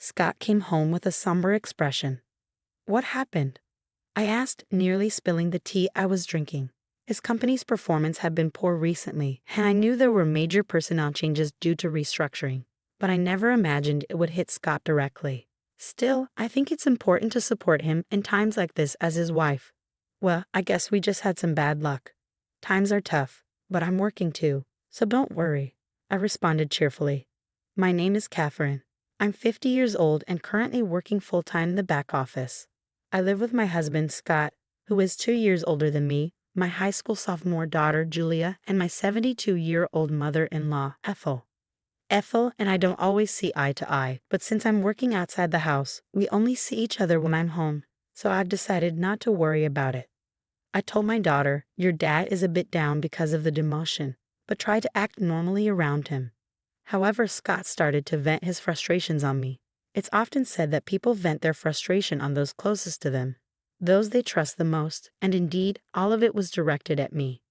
Scott came home with a somber expression. What happened? I asked, nearly spilling the tea I was drinking. His company's performance had been poor recently, and I knew there were major personnel changes due to restructuring, but I never imagined it would hit Scott directly. Still, I think it's important to support him in times like this as his wife. Well, I guess we just had some bad luck. Times are tough, but I'm working too, so don't worry, I responded cheerfully. My name is Catherine. I'm 50 years old and currently working full-time in the back office. I live with my husband, Scott, who is 2 years older than me, my high school sophomore daughter, Julia, and my 72-year-old mother-in-law, Ethel. Ethel and I don't always see eye to eye, but since I'm working outside the house, we only see each other when I'm home, so I've decided not to worry about it. I told my daughter, your dad is a bit down because of the demotion, but try to act normally around him. However, Scott started to vent his frustrations on me. It's often said that people vent their frustration on those closest to them, those they trust the most, and indeed, all of it was directed at me.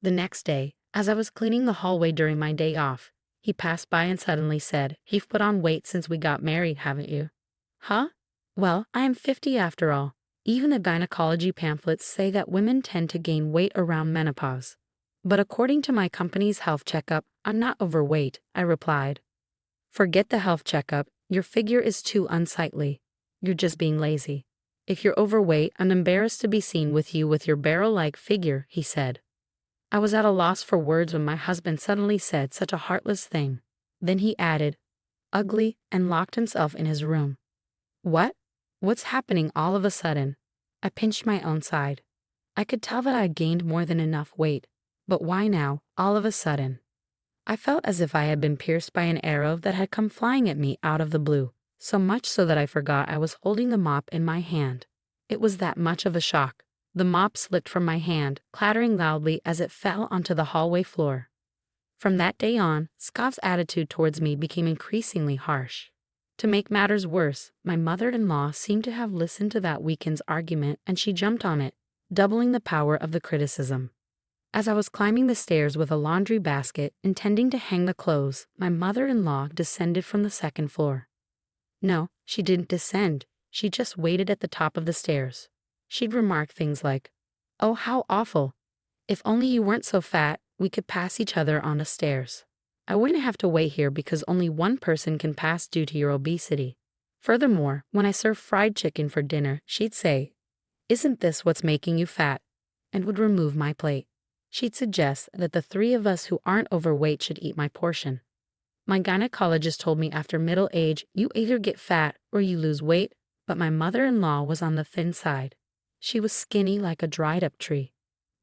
The next day, as I was cleaning the hallway during my day off, he passed by and suddenly said, "You've put on weight since we got married, haven't you?" Huh? Well, I am 50 after all. Even the gynecology pamphlets say that women tend to gain weight around menopause. But according to my company's health checkup, I'm not overweight, I replied. Forget the health checkup, your figure is too unsightly. You're just being lazy. If you're overweight, I'm embarrassed to be seen with you with your barrel-like figure, he said. I was at a loss for words when my husband suddenly said such a heartless thing. Then he added, ugly, and locked himself in his room. What? What's happening all of a sudden? I pinched my own side. I could tell that I had gained more than enough weight, but why now, all of a sudden? I felt as if I had been pierced by an arrow that had come flying at me out of the blue, so much so that I forgot I was holding the mop in my hand. It was that much of a shock. The mop slipped from my hand, clattering loudly as it fell onto the hallway floor. From that day on, Scott's attitude towards me became increasingly harsh. To make matters worse, my mother-in-law seemed to have listened to that weekend's argument and she jumped on it, doubling the power of the criticism. As I was climbing the stairs with a laundry basket, intending to hang the clothes, my mother-in-law descended from the second floor. No, she didn't descend. She just waited at the top of the stairs. She'd remark things like, "Oh, how awful. If only you weren't so fat, we could pass each other on the stairs. I wouldn't have to wait here because only one person can pass due to your obesity." Furthermore, when I served fried chicken for dinner, she'd say, "Isn't this what's making you fat?" and would remove my plate. She'd suggest that the three of us who aren't overweight should eat my portion. My gynecologist told me after middle age, you either get fat or you lose weight, but my mother-in-law was on the thin side. She was skinny like a dried-up tree.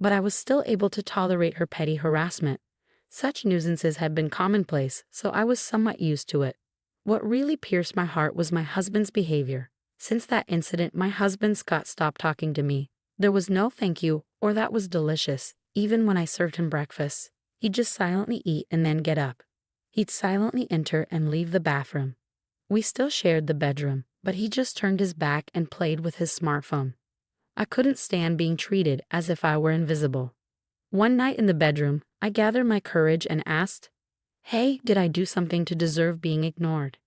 But I was still able to tolerate her petty harassment. Such nuisances had been commonplace, so I was somewhat used to it. What really pierced my heart was my husband's behavior. Since that incident, my husband Scott stopped talking to me. There was no thank you or that was delicious, even when I served him breakfast. He'd just silently eat and then get up. He'd silently enter and leave the bathroom. We still shared the bedroom, but he just turned his back and played with his smartphone. I couldn't stand being treated as if I were invisible. One night in the bedroom, I gathered my courage and asked, "Hey, did I do something to deserve being ignored?"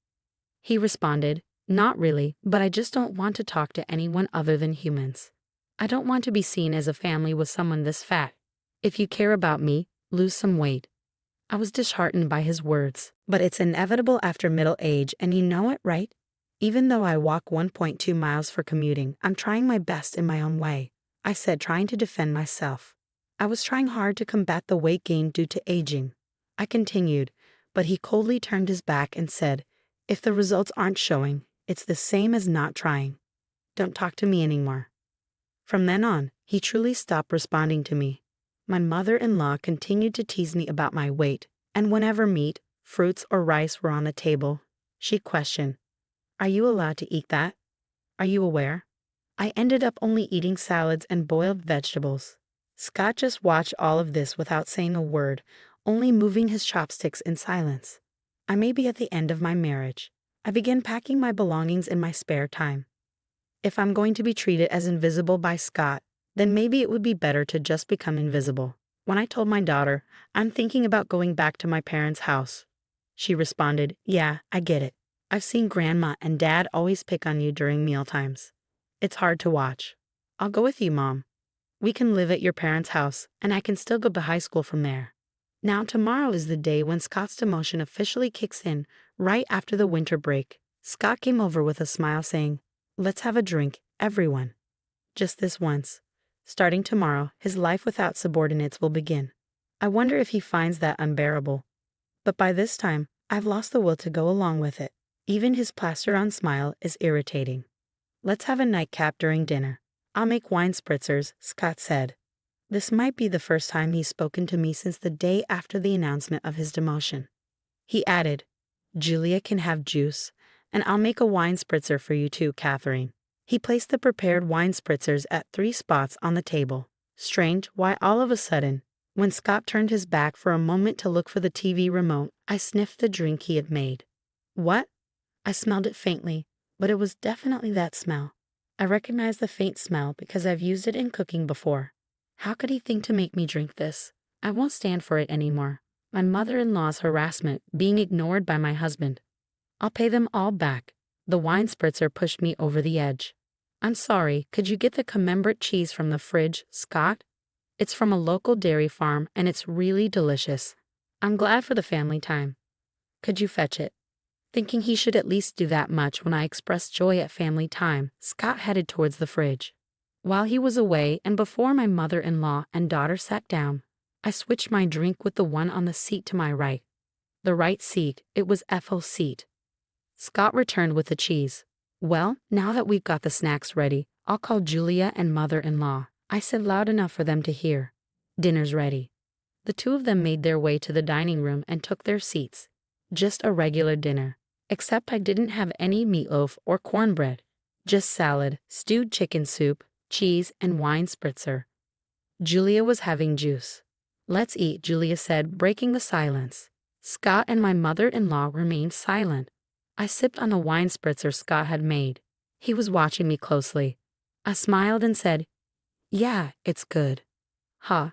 He responded, "Not really, but I just don't want to talk to anyone other than humans. I don't want to be seen as a family with someone this fat. If you care about me, lose some weight." I was disheartened by his words, but it's inevitable after middle age, and you know it, right? Even though I walk 1.2 miles for commuting, I'm trying my best in my own way, I said, trying to defend myself. I was trying hard to combat the weight gain due to aging. I continued, but he coldly turned his back and said, "If the results aren't showing, it's the same as not trying. Don't talk to me anymore." From then on, he truly stopped responding to me. My mother-in-law continued to tease me about my weight, and whenever meat, fruits, or rice were on the table, she'd question, "Are you allowed to eat that? Are you aware?" I ended up only eating salads and boiled vegetables. Scott just watched all of this without saying a word, only moving his chopsticks in silence. I may be at the end of my marriage. I began packing my belongings in my spare time. If I'm going to be treated as invisible by Scott, then maybe it would be better to just become invisible. When I told my daughter, "I'm thinking about going back to my parents' house," she responded, "Yeah, I get it. I've seen Grandma and Dad always pick on you during mealtimes. It's hard to watch. I'll go with you, Mom. We can live at your parents' house, and I can still go to high school from there. Now, tomorrow is the day when Scott's demotion officially kicks in, right after the winter break. Scott came over with a smile saying, "Let's have a drink, everyone. Just this once. Starting tomorrow, his life without subordinates will begin. I wonder if he finds that unbearable. But by this time, I've lost the will to go along with it. Even his plastered-on smile is irritating. Let's have a nightcap during dinner. I'll make wine spritzers," Scott said. This might be the first time he's spoken to me since the day after the announcement of his demotion. He added, "Julia can have juice, and I'll make a wine spritzer for you too, Catherine." He placed the prepared wine spritzers at 3 spots on the table. Strange why all of a sudden, when Scott turned his back for a moment to look for the TV remote, I sniffed the drink he had made. What? I smelled it faintly, but it was definitely that smell. I recognized the faint smell because I've used it in cooking before. How could he think to make me drink this? I won't stand for it anymore. My mother-in-law's harassment being ignored by my husband. I'll pay them all back. The wine spritzer pushed me over the edge. "I'm sorry, could you get the camembert cheese from the fridge, Scott? It's from a local dairy farm and it's really delicious. I'm glad for the family time. Could you fetch it?" Thinking he should at least do that much when I expressed joy at family time, Scott headed towards the fridge. While he was away and before my mother-in-law and daughter sat down, I switched my drink with the one on the seat to my right. The right seat, it was Ethel's seat. Scott returned with the cheese. "Well, now that we've got the snacks ready, I'll call Julia and mother-in-law," I said loud enough for them to hear. "Dinner's ready." The two of them made their way to the dining room and took their seats. Just a regular dinner. Except I didn't have any meatloaf or cornbread. Just salad, stewed chicken soup, cheese, and wine spritzer. Julia was having juice. "Let's eat," Julia said, breaking the silence. Scott and my mother-in-law remained silent. I sipped on the wine spritzer Scott had made. He was watching me closely. I smiled and said, "Yeah, it's good." "Huh."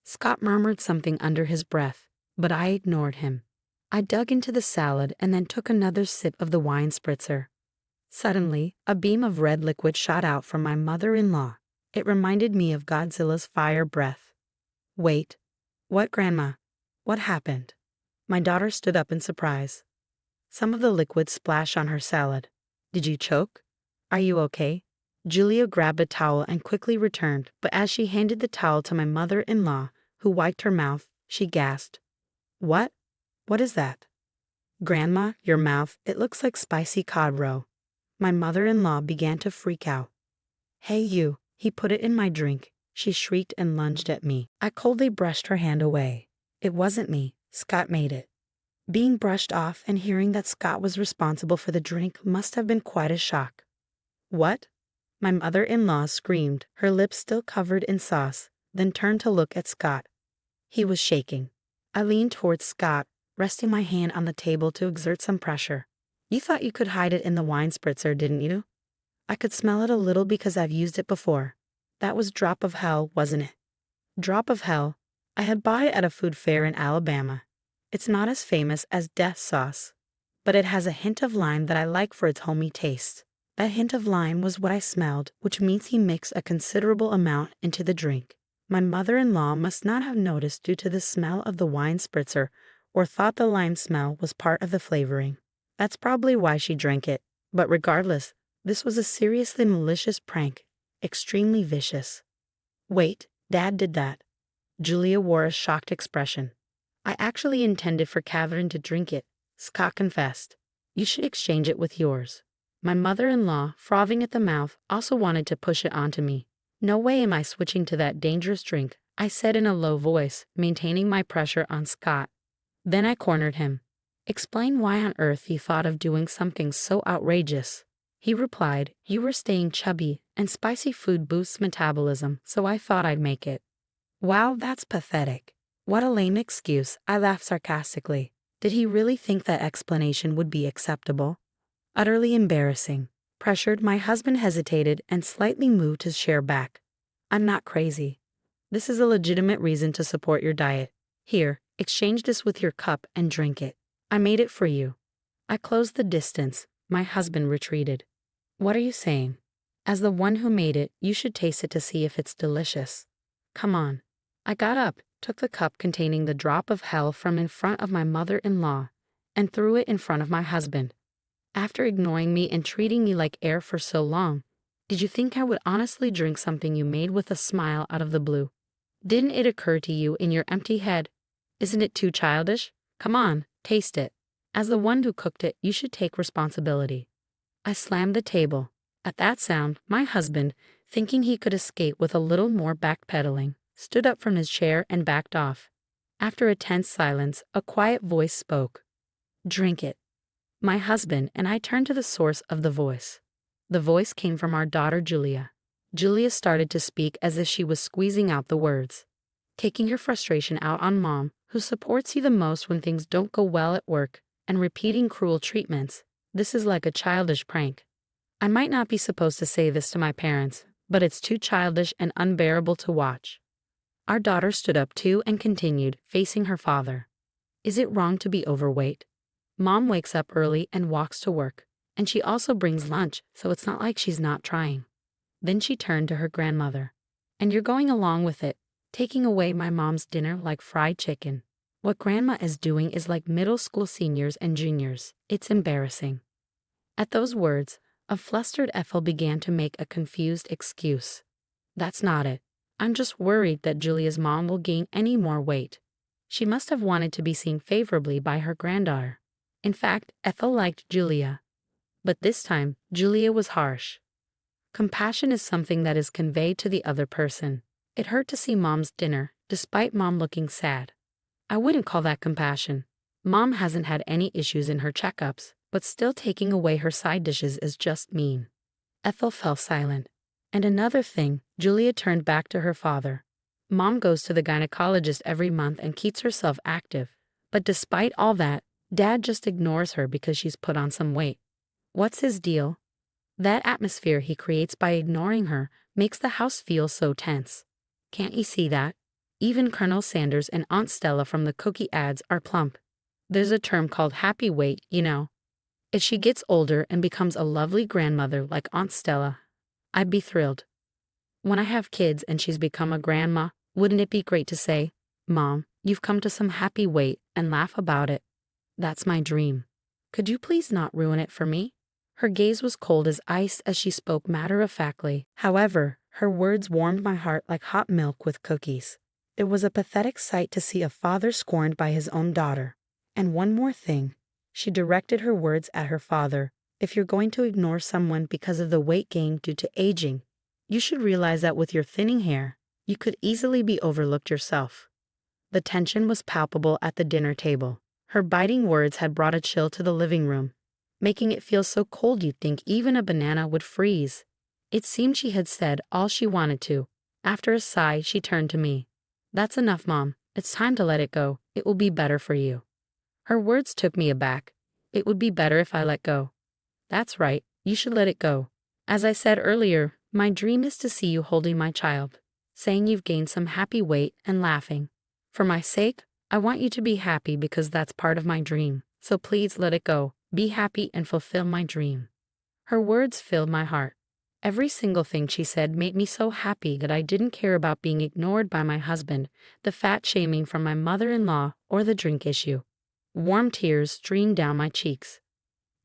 Scott murmured something under his breath, but I ignored him. I dug into the salad and then took another sip of the wine spritzer. Suddenly, a beam of red liquid shot out from my mother-in-law. It reminded me of Godzilla's fire breath. "Wait. What, Grandma? What happened?" My daughter stood up in surprise. Some of the liquid splashed on her salad. "Did you choke? Are you okay?" Julia grabbed a towel and quickly returned, but as she handed the towel to my mother-in-law, who wiped her mouth, she gasped. "What? What is that?" "Grandma, your mouth, it looks like spicy cod roe." My mother-in-law began to freak out. "Hey you," he put it in my drink. She shrieked and lunged at me. I coldly brushed her hand away. "It wasn't me. Scott made it." Being brushed off and hearing that Scott was responsible for the drink must have been quite a shock. "What?" My mother-in-law screamed, her lips still covered in sauce, then turned to look at Scott. He was shaking. I leaned towards Scott, resting my hand on the table to exert some pressure. "You thought you could hide it in the wine spritzer, didn't you?" "I could smell it a little because I've used it before." "That was drop of hell, wasn't it?" "Drop of hell? I had bought it at a food fair in Alabama. It's not as famous as death sauce, but it has a hint of lime that I like for its homey taste." That hint of lime was what I smelled, which means he mixed a considerable amount into the drink. My mother-in-law must not have noticed due to the smell of the wine spritzer or thought the lime smell was part of the flavoring. That's probably why she drank it. But regardless, this was a seriously malicious prank, extremely vicious. "Wait, Dad did that." Julia wore a shocked expression. "I actually intended for Catherine to drink it," Scott confessed. "You should exchange it with yours." My mother-in-law, frothing at the mouth, also wanted to push it onto me. "No way am I switching to that dangerous drink," I said in a low voice, maintaining my pressure on Scott. Then I cornered him. "Explain why on earth you thought of doing something so outrageous." He replied, "You were staying chubby, and spicy food boosts metabolism, so I thought I'd make it." "Wow, that's pathetic." "What a lame excuse," I laughed sarcastically. Did he really think that explanation would be acceptable? Utterly embarrassing. Pressured, my husband hesitated and slightly moved his chair back. "I'm not crazy. This is a legitimate reason to support your diet. Here, exchange this with your cup and drink it. I made it for you." I closed the distance. My husband retreated. What are you saying? As the one who made it, you should taste it to see if it's delicious. Come on. I got up, took the cup containing the drop of hell from in front of my mother-in-law, and threw it in front of my husband. After ignoring me and treating me like air for so long, did you think I would honestly drink something you made with a smile out of the blue? Didn't it occur to you in your empty head? Isn't it too childish? Come on, taste it. As the one who cooked it, you should take responsibility. I slammed the table. At that sound, my husband, thinking he could escape with a little more backpedaling, stood up from his chair and backed off. After a tense silence, a quiet voice spoke. Drink it. My husband and I turned to the source of the voice. The voice came from our daughter Julia. Julia started to speak as if she was squeezing out the words. Taking your frustration out on Mom, who supports you the most when things don't go well at work, and repeating cruel treatments. This is like a childish prank. I might not be supposed to say this to my parents, but it's too childish and unbearable to watch. Our daughter stood up too and continued, facing her father. Is it wrong to be overweight? Mom wakes up early and walks to work, and she also brings lunch, so it's not like she's not trying. Then she turned to her grandmother. And you're going along with it, taking away my mom's dinner like fried chicken. What Grandma is doing is like middle school seniors and juniors. It's embarrassing. At those words, a flustered Ethel began to make a confused excuse. That's not it. I'm just worried that Julia's mom will gain any more weight. She must have wanted to be seen favorably by her granddaughter. In fact, Ethel liked Julia. But this time, Julia was harsh. Compassion is something that is conveyed to the other person. It hurt to see Mom's dinner, despite Mom looking sad. I wouldn't call that compassion. Mom hasn't had any issues in her checkups, but still taking away her side dishes is just mean. Ethel fell silent. And another thing, Julia turned back to her father. Mom goes to the gynecologist every month and keeps herself active. But despite all that, Dad just ignores her because she's put on some weight. What's his deal? That atmosphere he creates by ignoring her makes the house feel so tense. Can't you see that? Even Colonel Sanders and Aunt Stella from the cookie ads are plump. There's a term called happy weight, you know. If she gets older and becomes a lovely grandmother like Aunt Stella, I'd be thrilled. When I have kids and she's become a grandma, wouldn't it be great to say, Mom, you've come to some happy weight, and laugh about it? That's my dream. Could you please not ruin it for me? Her gaze was cold as ice as she spoke matter-of-factly. However, her words warmed my heart like hot milk with cookies. It was a pathetic sight to see a father scorned by his own daughter. And one more thing. She directed her words at her father. If you're going to ignore someone because of the weight gain due to aging, you should realize that with your thinning hair, you could easily be overlooked yourself. The tension was palpable at the dinner table. Her biting words had brought a chill to the living room, making it feel so cold you'd think even a banana would freeze. It seemed she had said all she wanted to. After a sigh, she turned to me. That's enough, Mom. It's time to let it go. It will be better for you. Her words took me aback. It would be better if I let go. That's right. You should let it go. As I said earlier, my dream is to see you holding my child, saying you've gained some happy weight and laughing. For my sake, I want you to be happy because that's part of my dream. So please let it go. Be happy and fulfill my dream. Her words filled my heart. Every single thing she said made me so happy that I didn't care about being ignored by my husband, the fat shaming from my mother-in-law, or the drink issue. Warm tears streamed down my cheeks.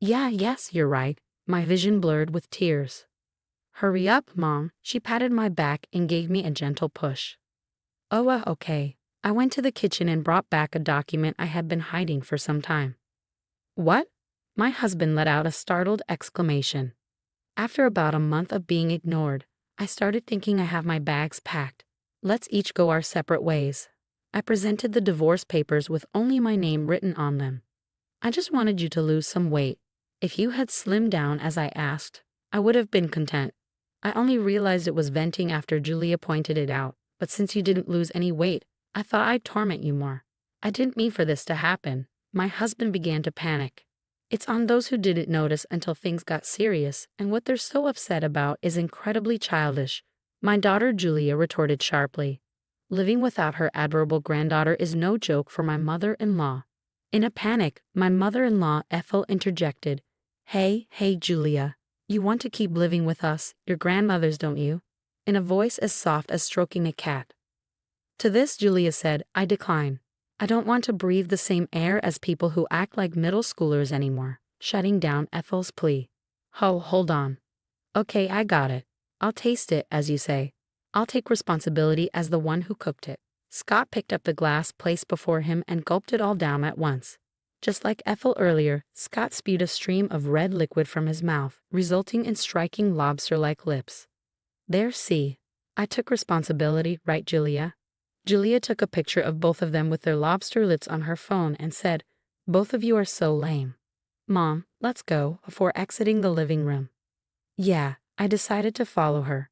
Yes, you're right. My vision blurred with tears. Hurry up, Mom. She patted my back and gave me a gentle push. Okay. I went to the kitchen and brought back a document I had been hiding for some time. What? My husband let out a startled exclamation. After about a month of being ignored, I started thinking I have my bags packed. Let's each go our separate ways. I presented the divorce papers with only my name written on them. I just wanted you to lose some weight. If you had slimmed down as I asked, I would have been content. I only realized it was venting after Julia pointed it out, but since you didn't lose any weight, I thought I'd torment you more. I didn't mean for this to happen. My husband began to panic. It's on those who didn't notice until things got serious, and what they're so upset about is incredibly childish. My daughter Julia retorted sharply. Living without her adorable granddaughter is no joke for my mother-in-law. In a panic, my mother-in-law Ethel interjected, Hey, Julia. You want to keep living with us, your grandmothers, don't you? In a voice as soft as stroking a cat. To this, Julia said, I decline. I don't want to breathe the same air as people who act like middle schoolers anymore, shutting down Ethel's plea. Hold on. Okay, I got it. I'll taste it, as you say. I'll take responsibility as the one who cooked it. Scott picked up the glass placed before him and gulped it all down at once. Just like Ethel earlier, Scott spewed a stream of red liquid from his mouth, resulting in striking lobster-like lips. There, see. I took responsibility, right, Julia? Julia took a picture of both of them with their lobster lips on her phone and said, Both of you are so lame. Mom, let's go, before exiting the living room. Yeah, I decided to follow her.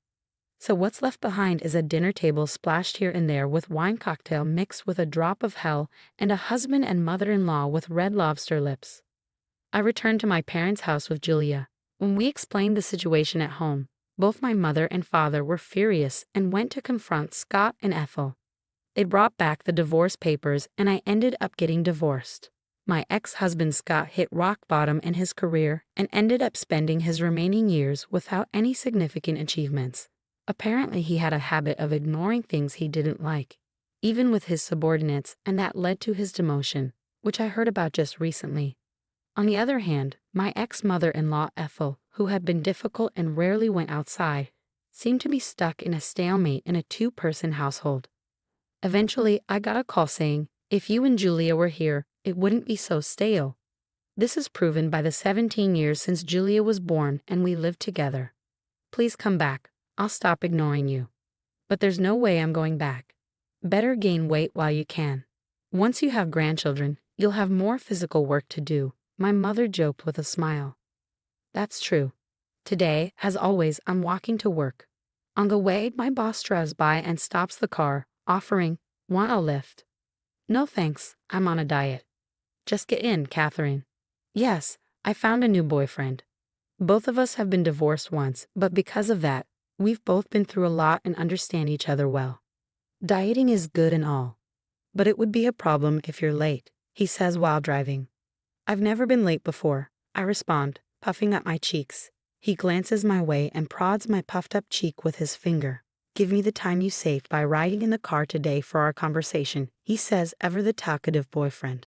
So what's left behind is a dinner table splashed here and there with wine cocktail mixed with a drop of hell and a husband and mother-in-law with red lobster lips. I returned to my parents' house with Julia. When we explained the situation at home, both my mother and father were furious and went to confront Scott and Ethel. They brought back the divorce papers and I ended up getting divorced. My ex-husband Scott hit rock bottom in his career and ended up spending his remaining years without any significant achievements. Apparently he had a habit of ignoring things he didn't like, even with his subordinates, and that led to his demotion, which I heard about just recently. On the other hand, my ex-mother-in-law Ethel, who had been difficult and rarely went outside, seemed to be stuck in a stalemate in a two-person household. Eventually, I got a call saying, if you and Julia were here, it wouldn't be so stale. This is proven by the 17 years since Julia was born and we lived together. Please come back. I'll stop ignoring you. But there's no way I'm going back. Better gain weight while you can. Once you have grandchildren, you'll have more physical work to do, my mother joked with a smile. That's true. Today, as always, I'm walking to work. On the way, my boss drives by and stops the car, offering, want a lift? No thanks, I'm on a diet. Just get in, Catherine. Yes, I found a new boyfriend. Both of us have been divorced once, but because of that, we've both been through a lot and understand each other well. Dieting is good and all, but it would be a problem if you're late, he says while driving. I've never been late before, I respond, puffing up my cheeks. He glances my way and prods my puffed up cheek with his finger. Give me the time you saved by riding in the car today for our conversation, he says, ever the talkative boyfriend.